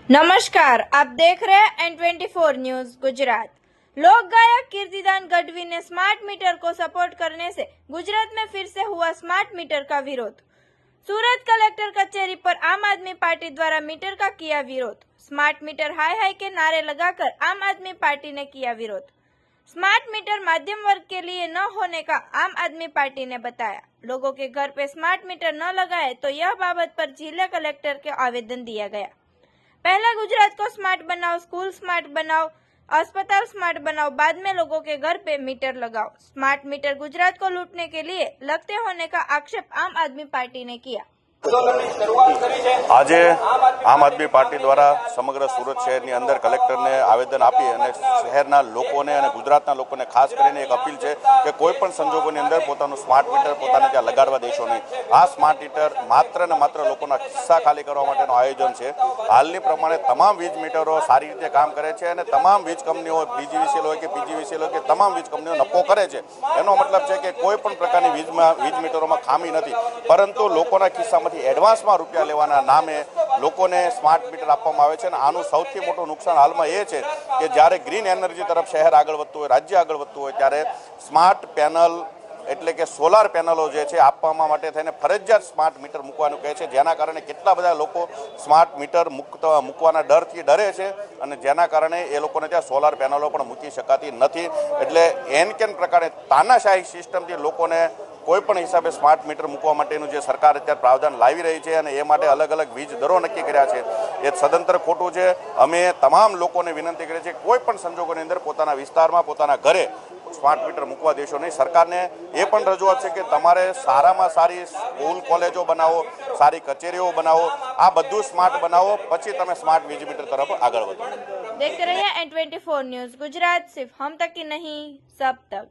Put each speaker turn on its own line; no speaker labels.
नमस्कार, आप देख रहे हैं N24 न्यूज गुजरात। लोक गायक कीर्तिदान गढ़वी ने स्मार्ट मीटर को सपोर्ट करने से गुजरात में फिर से हुआ स्मार्ट मीटर का विरोध। सूरत कलेक्टर कचेरी पर आम आदमी पार्टी द्वारा मीटर का किया विरोध। स्मार्ट मीटर हाय हाय के नारे लगाकर आम आदमी पार्टी ने किया विरोध। स्मार्ट मीटर मध्यम वर्ग के लिए न होने का आम आदमी पार्टी ने बताया। लोगों के घर पे स्मार्ट मीटर न लगाए तो यह बाबत पर जिला कलेक्टर के आवेदन दिया गया। पहला गुजरात को स्मार्ट बनाओ, स्कूल स्मार्ट बनाओ, अस्पताल स्मार्ट बनाओ, बाद में लोगों के घर पे मीटर लगाओ। स्मार्ट मीटर गुजरात को लूटने के लिए लगते होने का आक्षेप आम आदमी पार्टी ने किया।
આજે આમ આદમી પાર્ટી દ્વારા સમગ્ર સુરત શહેરની અંદર કલેક્ટરને આવેદન આપી અને શહેરના લોકોને અને ગુજરાતના લોકોને ખાસ કરીને એક અપીલ છે કે કોઈ પણ સંજોગોની અંદર પોતાનું સ્માર્ટ મીટર પોતાને ત્યાં લગાડવા દેશો નહીં। આ સ્માર્ટ મીટર માત્ર ને માત્ર લોકોના ખિસ્સા ખાલી કરવા માટેનું આયોજન છે। હાલની પ્રમાણે તમામ વીજ મીટરો સારી રીતે કામ કરે છે અને તમામ વીજ કંપનીઓ બીજીવીસીએલ હોય કે પીજીવીસીએલ હોય કે તમામ વીજ કંપનીઓ નફો કરે છે। એનો મતલબ છે કે કોઈ પણ પ્રકારની વીજ મીટરોમાં ખામી નથી, પરંતુ લોકોના ખિસ્સામાંથી એડવાન્સમાં રૂપિયા લેવાના નામે લોકોને સ્માર્ટ મીટર આપવામાં આવે છે। અને આનું સૌથી મોટું નુકસાન હાલમાં એ છે કે જ્યારે ગ્રીન એનર્જી તરફ શહેર આગળ વધતું હોય, રાજ્ય આગળ વધતું હોય, ત્યારે સ્માર્ટ પેનલ એટલે કે સોલાર પેનલો જે છે આપવા માટે થઈને ફરજિયાત સ્માર્ટ મીટર મૂકવાનું કહે છે, જેના કારણે કેટલા બધા લોકો સ્માર્ટ મીટર મૂકવાના ડરથી ડરે છે અને જેના કારણે એ લોકોને ત્યાં સોલાર પેનલો પણ મૂકી શકાતી નથી। એટલે એન કેન પ્રકારે તાનાશાહી સિસ્ટમથી લોકોને કોઈ પણ હિસાબે સ્માર્ટ મીટર મૂકવા માટેનું જે સરકાર અત્યારે પ્રાવધાન લાવી રહી છે અને એ માટે અલગ અલગ વીજ દરો નક્કી કર્યા છે, એ સદંતર ખોટું છે। અમે તમામ લોકોને વિનંતી કરીએ છીએ કોઈ પણ સંજોગોની અંદર પોતાના વિસ્તારમાં પોતાના ઘરે સ્માર્ટ મીટર મૂકવા દેશો નહીં। સરકારને એ પણ રજૂઆત છે કે તમારે સારામાં સારી સ્કૂલ કોલેજો બનાવો, સારી કચેરીઓ બનાવો, આ બધું સ્માર્ટ બનાવો, પછી તમે સ્માર્ટ વીજ મીટર તરફ આગળ વધો।
देखते रहिए N24 न्यूज गुजरात, सिर्फ हम तक ही नहीं सब तक।